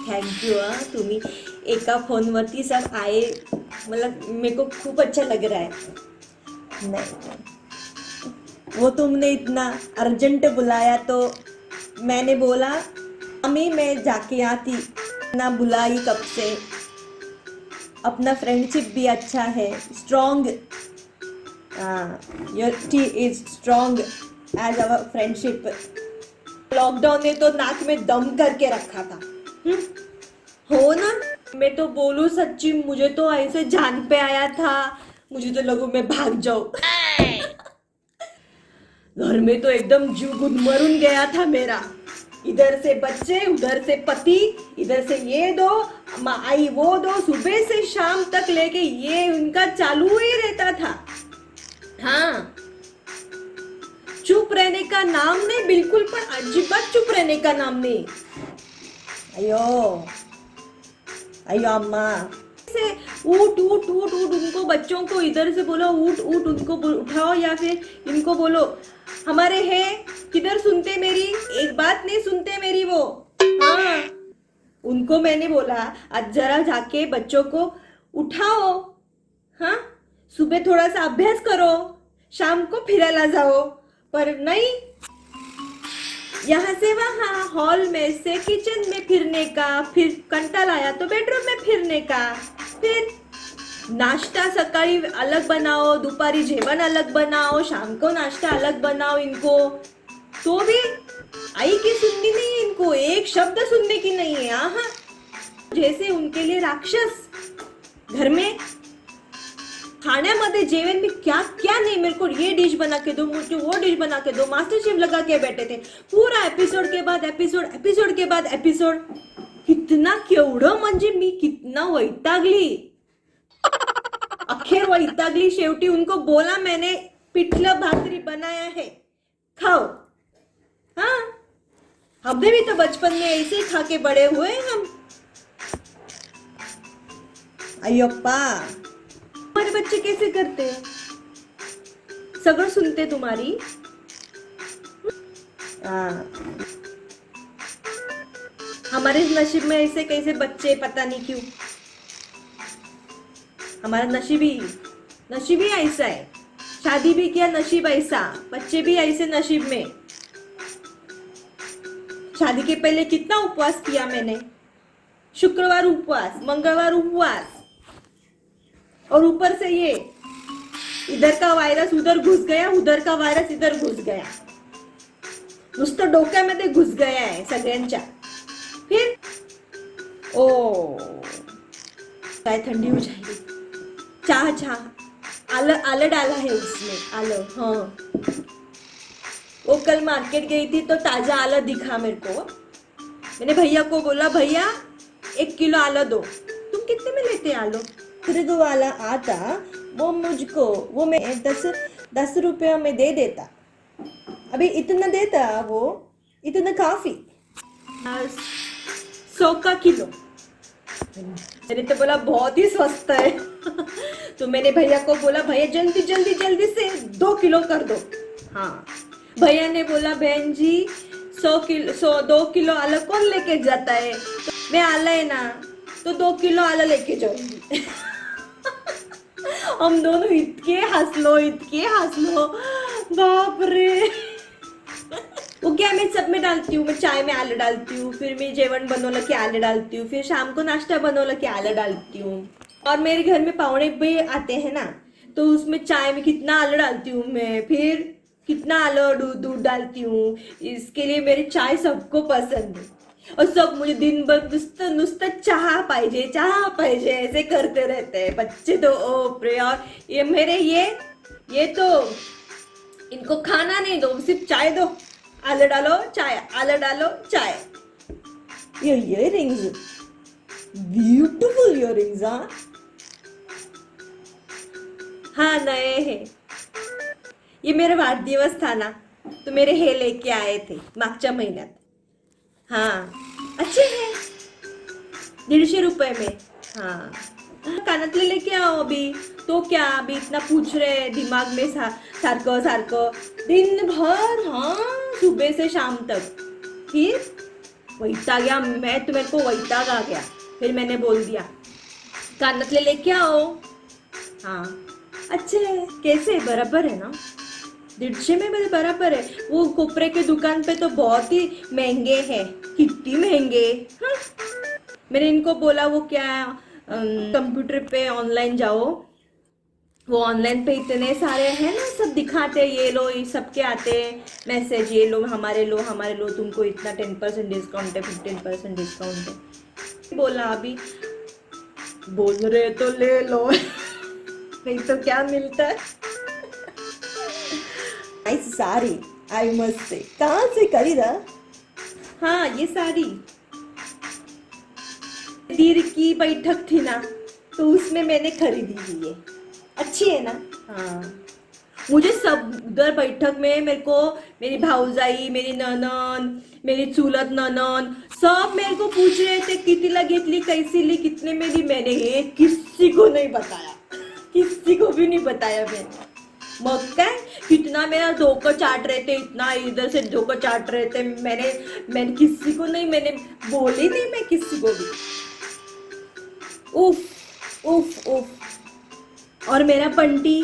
Thank you. तुम्ही एका फोनवरती सब आए, मतलब मेरे को खूब अच्छा लग रहा है। नहीं, वो तुमने इतना अर्जेंट बुलाया तो मैंने बोला मम्मी मैं जाके आती, ना बुलाई कब से। अपना फ्रेंडशिप भी अच्छा है, strong. Your tea is strong as our friendship. Lockdown ने तो नाक में दम करके रखा था। हो ना। मैं तो बोलूं सच्ची, मुझे तो ऐसे जान पे आया था, मुझे तो लगू मैं भाग जाऊं। घर में तो एकदम जीव गुदमरून गया था मेरा। इधर से बच्चे, उधर से पति, इधर से ये दो, आई वो दो, सुबह से शाम तक लेके ये उनका चालू ही रहता था। हाँ, चुप रहने का नाम नहीं, बिल्कुल पर अजीबात चुप रहने का नाम नहीं। अयो अयो अम्मा से उठ उठ उठ उठ, उनको बच्चों को इधर से बोलो उठ उठ, उनको उठाओ, या फिर इनको बोलो हमारे हैं, किधर सुनते मेरी, एक बात नहीं सुनते मेरी वो। हाँ, उनको मैंने बोला आज जरा जाके बच्चों को उठाओ। हाँ, सुबह थोड़ा सा अभ्यास करो, शाम को फिरायला जाओ, पर नहीं, यहाँ से वहाँ, हॉल में से किचन में फिरने का, फिर कंटाळा आया तो बेडरूम में फिरने का, फिर नाश्ता सकाळी अलग बनाओ, दुपारी जेवण अलग बनाओ, शाम को नाश्ता अलग बनाओ इनको। तो भी आई की सुननी नहीं है इनको, एक शब्द सुनने की नहीं है। हाँ, जैसे उनके लिए राक्षस। घर में खाने जेवन में क्या क्या नहीं, मेरे को ये डिश बना के दो, मुझे वो डिश बना के दो, मास्टर शेफ लगा के बैठे थे पूरा एपिसोड के बाद एपिसोड, एपिसोड के बाद एपिसोड। कितना केवढं म्हणजे मी कितना वैतागली, अखेर वैतागली। शेवटी उनको बोला मैंने पिठलं भाकरी बनाया है, खाओ। हाँ, हमने भी तो बचपन में ऐसे ही खा के बड़े हुए हम। अय्योप्पा, हमारे बच्चे कैसे करते हैं, सगळं सुनते तुम्हारी। हमारे नसीब में ऐसे कैसे बच्चे, पता नहीं क्यों। हमारा नसीब ही ऐसा है। शादी भी किया, नसीब ऐसा, बच्चे भी ऐसे नसीब में। शादी के पहले कितना उपवास किया मैंने, शुक्रवार उपवास, मंगलवार उपवास, और ऊपर से ये इधर का वायरस उधर घुस गया, उधर का वायरस इधर घुस गया, नुसतं डोक्यामध्ये घुस गया है सगळ्यांच्या। फिर ओ काय ठंडी हो जाएगी। चाह आलं डाला है उसमें, आलं। हाँ, वो कल मार्केट गई थी तो ताजा आलं दिखा मेरे को। मैंने भैया को बोला भैया 1 किलो आलं दो। तुम कितने में लेते आलू? खुद वाला आता वो मुझको, वो मैं 10 रुपया में दे देता। अभी इतना देता वो, इतना काफी। 100 का किलो। मैंने तो बोला बहुत ही सस्ता है। तो मैंने भैया को बोला भैया जल्दी जल्दी जल्दी से 2 किलो कर दो। हाँ, भैया ने बोला बहन जी 2 किलो आलू कौन लेके जाता है? तो मैं आला है ना, तो 2 किलो आलू लेके जाऊंगी। हम दोनों इतके हंसलो, बाप रे। वो क्या, मैं सब में डालती हूँ, मैं चाय में आलू डालती हूँ, फिर मैं जेवण बनवलं की आलू डालती हूँ, फिर शाम को नाश्ता बनवलं की आलू डालती हूँ। और मेरे घर में पाहुणे भी आते हैं ना, तो उसमें चाय में कितना आलू डालती हूँ मैं, फिर कितना आलू दूध डालती हूँ। इसके लिए मेरी चाय सबको पसंद है, और सब मुझे दिन भर नुसतं चाह पाहिजे ऐसे करते रहते हैं बच्चे तो। ओ प्रे, और ये मेरे ये तो इनको खाना नहीं दो, सिर्फ चाय दो, आलू डालो चाय, आलू डालो चाय। ये इयररिंग्स, ब्यूटीफुल इयररिंग्स। हाँ, नए हैं। ये मेरा वाढदिवस था ना, तो मेरे हे लेके आए थे मागच्या महिन्यात। हाँ, अच्छे हैं, 150 रुपए में। हाँ, कानातले लेके आओ अभी। तो क्या अभी इतना पूछ रहे दिमाग में सारखं दिन भर। हाँ, सुबह से शाम तक। फिर वैताग गया मैं, तो मेरे को वैताग आ गया। फिर मैंने बोल दिया कानतले लेके आओ। हाँ अच्छे है, कैसे बराबर है ना, 150 में मेरे बराबर है। वो कोपरे के दुकान पे तो बहुत ही महंगे हैं, कितनी महंगे। हाँ? मैंने इनको बोला वो क्या कंप्यूटर पे ऑनलाइन जाओ, वो ऑनलाइन पे इतने सारे हैं ना, सब दिखाते हैं, ये लो, ये सबके आते हैं मैसेज, ये लो हमारे लो हमारे लो, तुमको इतना 10% डिस्काउंट है, 15% डिस्काउंट है। बोला अभी बोल रहे तो ले लो नहीं तो क्या मिलता है। Nice sari, I must say, कहाँ से खरीदा? हाँ ये साड़ी दीर की बैठक थी ना, तो उसमें मैंने खरीदी थी ये, अच्छी है ना। हाँ मुझे सब उधर बैठक में मेरे को, मेरी भाऊजाई, मेरी ननन, मेरी चुलत ननन, सब मेरे को पूछ रहे थे कितीला घेतली, कैसी ली, कितने में ली। मैंने ये किसी को नहीं बताया, किसी को भी नहीं बताया मैंने। मग काय कितना मेरा धोखा चाट रहे थे, इतना इधर से धोखा चाट रहे थे। मैंने किसी को नहीं, मैंने बोली नहीं मैं किसी को भी। उफ उफ उफ। और मेरा बंटी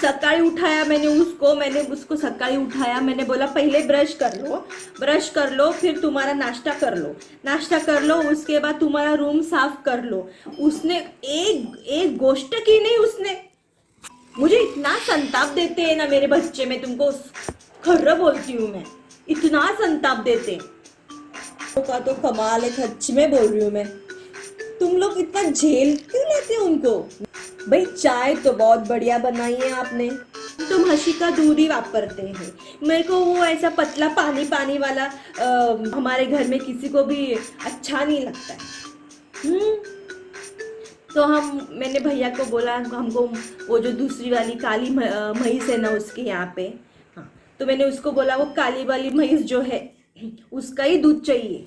सकाळी उठाया मैंने उसको सकाळी उठाया, मैंने बोला पहले ब्रश कर लो, फिर तुम्हारा नाश्ता कर लो, उसके बाद तुम्हारा रूम साफ कर लो। उसने एक गोष्ट की नहीं, उसने मुझे इतना संताप देते हैं ना मेरे बच्चे, में तुमको खर्र बोलती हूँ मैं, इतना संताप देते का तो कमाल है, सच में बोल रही हूँ मैं। तुम लोग इतना झेल क्यों लेते हो उनको? भाई चाय तो बहुत बढ़िया बनाई है आपने, तुम हंसी का दूध ही वापरते हैं। मेरे को वो ऐसा पतला पानी पानी वाला हमारे घर में किसी को भी अच्छा नहीं लगता है। तो मैंने भैया को बोला हमको वो जो दूसरी वाली काली भैंस है ना उसके यहाँ पे, हाँ तो मैंने उसको बोला वो काली वाली भैंस जो है उसका ही दूध चाहिए।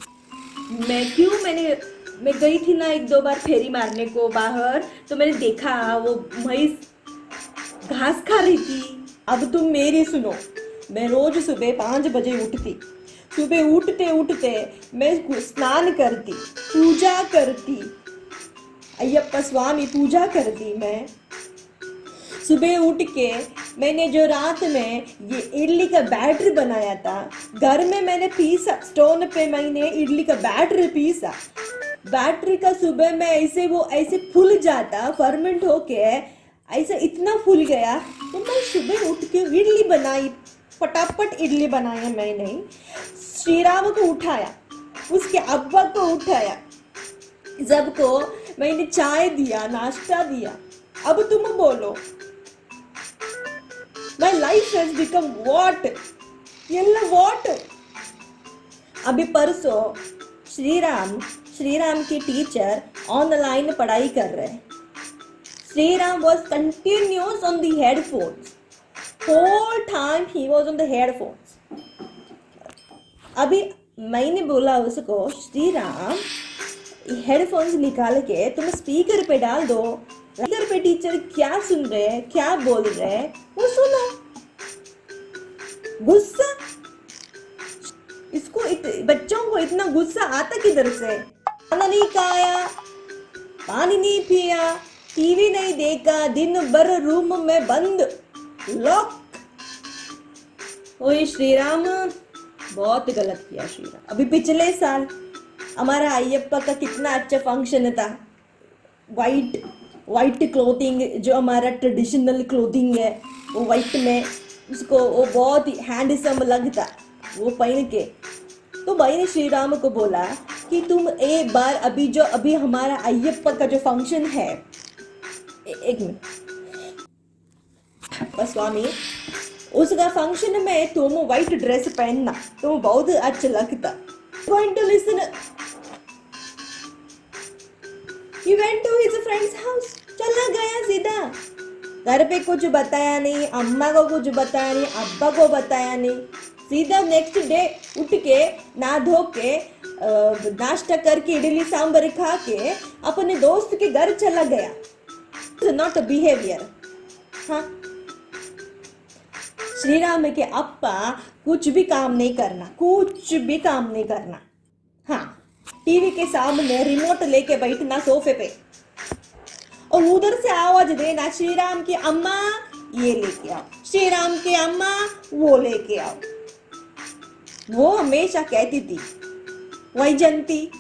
मैं गई थी ना 1-2 बार फेरी मारने को बाहर, तो मैंने देखा वो भैंस घास खा रही थी। अब तुम मेरी सुनो, मैं रोज सुबह 5 बजे उठती, सुबह उठते उठते मैं स्नान करती, पूजा करती, अय्यप्पा स्वामी पूजा करती। मैं सुबह उठ के मैंने जो रात में ये इडली का बैटर बनाया था घर में, मैंने पीसा स्टोन पे, मैंने इडली का बैटर पीसा। बैटरी का सुबह में ऐसे फूल जाता, फर्मेंट होके ऐसा इतना फूल गया, तो मैं सुबह उठ के इडली बनाई, फटाफट इडली बनाया मैंने। श्री राम को उठाया, उसके अब्बा को उठाया, सबको मैंने चाय दिया, नाश्ता दिया। अब तुम बोलो my life has become what, what. अभी परसों श्री राम की टीचर ऑनलाइन पढ़ाई कर रहे हैं। Shri Ram was continuous on the headphones, whole time ही वॉज ऑन द हेडफोन्स। अभी मैंने बोला उसको, श्री राम हेडफोन्स निकाल के तुम स्पीकर पे डाल दो, स्पीकर पे टीचर क्या सुन रहे हैं, क्या बोल रहे हैं वो सुनो। गुस्सा, इसको बच्चों को इतना गुस्सा आता किधर से? खाना नहीं खाया, पानी नहीं पिया, टीवी नहीं देखा, दिन भर रूम में बंद, लॉक। ओए श्री राम, बहुत गलत किया श्री राम। अभी पिछले साल हमारा अय्यप्पा का कितना अच्छा फंक्शन था, वाइट क्लोथिंग, जो हमारा ट्रेडिशनल क्लोथिंग है वो वाइट में, उसको वो बहुत ही हैंडसम लगता वो पहन के। तो भाई ने श्री राम को बोला कि तुम एक बार अभी हमारा अय्यप्पा का जो फंक्शन है, एक मिनट स्वामी, उसका फंक्शन में तुम व्हाइट ड्रेस पहनना, तुम बहुत अच्छा लगता। Going to listen. He went to his friend's house. चला गया सीधा, घर पे कुछ बताया नहीं, अम्मा को कुछ बताया नहीं, अब्बा को बताया नहीं, सीधा नेक्स्ट डे उठ के नहा धो के नाश्ता करके इडली सांभर खा के अपने दोस्त के घर चला गया। Not a behaviour. हाँ, श्री राम के अप्पा कुछ भी काम नहीं करना, कुछ भी काम नहीं करना, हाँ, टीवी के सामने रिमोट लेके बैठना सोफे पे और उधर से आवाज देना, श्री राम की अम्मा ये लेके आओ, श्री राम की अम्मा वो लेके आओ। वो हमेशा कहती थी, Vaijanti,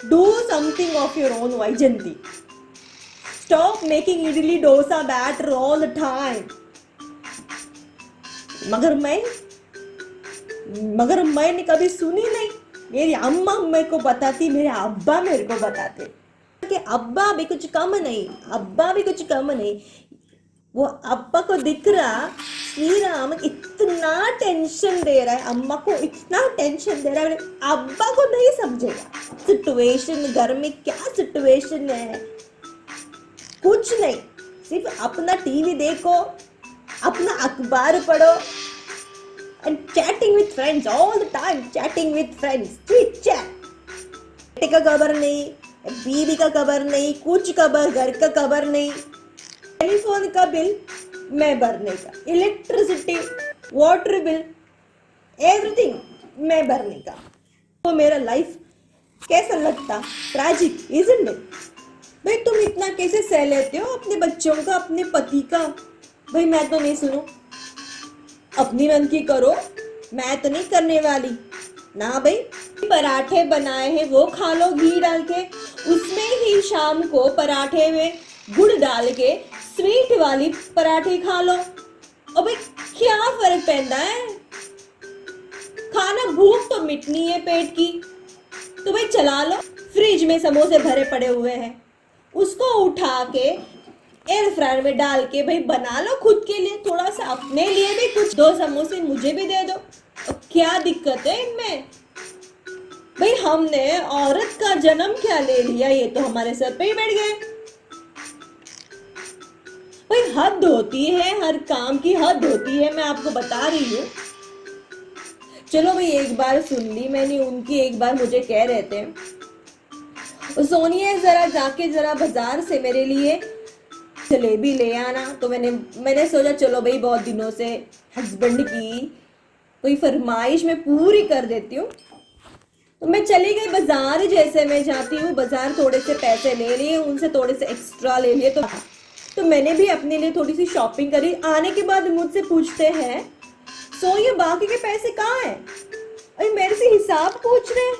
do something of your own Vaijanti, stop making idli dosa batter all the time. मगर मैंने कभी सुनी नहीं। मेरी अम्मा मेरे को बताती, मेरे अब्बा मेरे को बताते कि अब्बा भी कुछ कम नहीं, अब्बा भी कुछ कम नहीं। वो अब्बा को दिख रहा श्री राम इतना टेंशन दे रहा है, अम्मा को इतना टेंशन दे रहा है, अब्बा को नहीं समझेगा सिचुएशन, घर में क्या सिचुएशन है, कुछ नहीं, सिर्फ अपना टीवी देखो, अपना अखबार पढ़ो and chatting with friends all the time, chatting with friends, chit chat। बेटे का खबर नहीं, बीवी का खबर नहीं, कुछ खबर, घर का खबर नहीं, टेलीफोन का बिल मैं भरने का, इलेक्ट्रिसिटी, वाटर बिल, एवरीथिंग मैं भरने का। तो मेरा लाइफ कैसा लगता, ट्रैजिक इजंट इट? भाई तुम इतना कैसे सह लेते हो अपने बच्चों का, अपने पति का? भाई मैं तो नहीं सुनू, अपनी मन की करो, मैं तो नहीं करने वाली ना भाई। पराठे बनाए हैं वो खा लो घी डाल के, उसमें ही शाम को पराठे में गुड़ डाल के स्वीट वाली पराठे खा लो। और भाई क्या फर्क पैदा है, खाना भूख तो मिटनी है पेट की, तो भाई चला लो। फ्रिज में समोसे भरे पड़े हुए हैं, उसको उठा के एयर फ्रायर में डाल के भाई बना लो खुद के लिए, थोड़ा सा अपने लिए भी कुछ, 2 समोसे मुझे भी दे दो। और क्या दिक्कत है इनमें? भाई हमने औरत का जन्म क्या ले लिया, ये तो हमारे सर पे ही बैठ गए। भाई हद होती है, हर काम की हद होती है, मैं आपको बता रही हूँ। चलो भाई एक बार सुन ली मैंने उनकी, एक बार मुझे कह रहे थे सोनिया जरा जाके जरा बाजार से मेरे लिए जलेबी ले आना। तो मैंने सोचा चलो भाई बहुत दिनों से हस्बैंड की कोई फरमाइश मैं पूरी कर देती हूँ। तो मैं चली गई बाजार, जैसे मैं जाती हूँ बाजार, थोड़े से पैसे ले लिए उनसे, थोड़े से एक्स्ट्रा ले लिए। तो मैंने भी अपने लिए थोड़ी सी शॉपिंग करी। आने के बाद मुझसे पूछते हैं, सो ये बाकी के पैसे कहाँ हैं? अरे मेरे से हिसाब पूछ रहे हैं,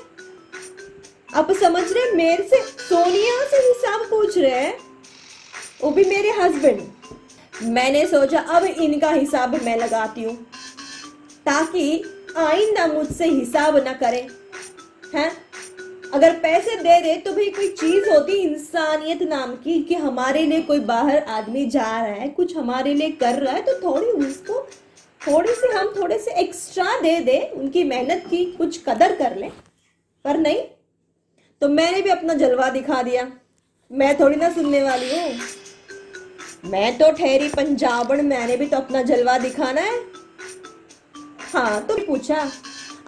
आप समझ रहे हैं? मेरे से, सोनिया से हिसाब पूछ रहे हैं, वो भी मेरे हस्बैंड। मैंने सोचा अब इनका हिसाब मैं लगाती हूँ ताकि आइंदा मुझसे हिसाब ना करें, हैं? अगर पैसे दे दे तो भाई कोई चीज होती इंसानियत नाम की, कि हमारे लिए कोई बाहर आदमी जा रहा है, कुछ हमारे लिए कर रहा है, तो हम थोड़े से एक्स्ट्रा दे दे, उनकी मेहनत की कुछ कदर कर ले। पर नहीं, तो मैंने भी अपना जलवा दिखा दिया। मैं थोड़ी ना सुनने वाली हूँ, मैं तो ठहरी पंजाबन, मैंने भी तो अपना जलवा दिखाना है। हाँ, तो पूछा,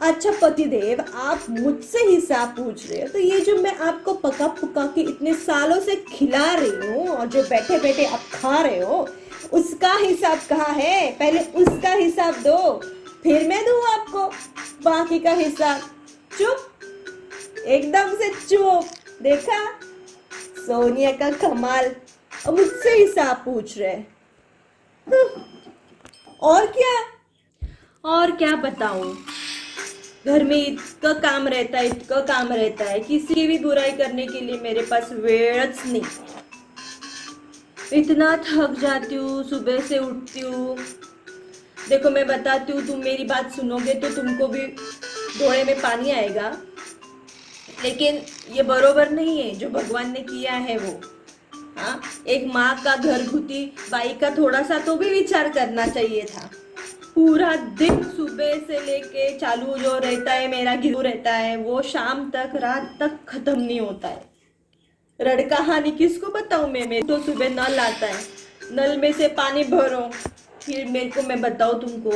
अच्छा पतिदेव आप मुझसे हिसाब पूछ रहे हो, तो ये जो मैं आपको पका पुका के इतने सालों से खिला रही हूँ और जो बैठे बैठे आप खा रहे हो, उसका हिसाब कहाँ है? पहले उसका हिसाब दो, फिर मैं दूँ आपको बाकी का हिसाब। चुप, एकदम से चुप। देखा सोनिया का कमाल, और मुझसे हिसाब पूछ रहे। और क्या बताऊं, घर में इतना काम रहता है, किसी की भी बुराई करने के लिए मेरे पास वेड़च नहीं। इतना थक जाती हूँ, सुबह से उठती हूँ। देखो मैं बताती हूँ, तुम मेरी बात सुनोगे तो तुमको भी घोड़े में पानी आएगा, लेकिन ये बरोबर नहीं है जो भगवान ने किया है वो। हाँ, एक माँ का, घरगुती बाई का थोड़ा सा तो भी विचार करना चाहिए था। पूरा दिन सुबह से लेके चालू जो रहता है मेरा गिरू रहता है, वो शाम तक, रात तक खत्म नहीं होता है। रण कहानी किसको बताऊं मैं तो सुबह नल आता है, नल में से पानी भरो, फिर मेरे को मैं बताऊं तुमको,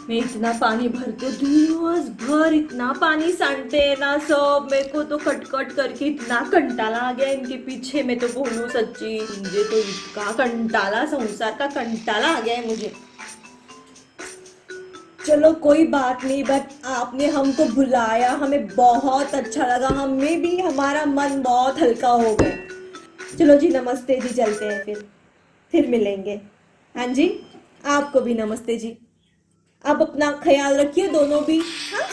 मैं इतना पानी भरते दिवस भर, इतना पानी सांडते हैं ना सब, मेरे को तो कटकट करके इतना कंटाला आ गया इनके पीछे। मैं तो बोलूं सच्ची, मुझे तो इतना कंटाला, संसार का कंटाला आ गया है मुझे। चलो कोई बात नहीं, बट आपने हमको बुलाया, हमें बहुत अच्छा लगा, हमें भी हमारा मन बहुत हल्का हो गया। चलो जी, नमस्ते जी, चलते हैं फिर मिलेंगे। हाँ जी, आपको भी नमस्ते जी। आप अपना ख्याल रखिए दोनों भी। हाँ।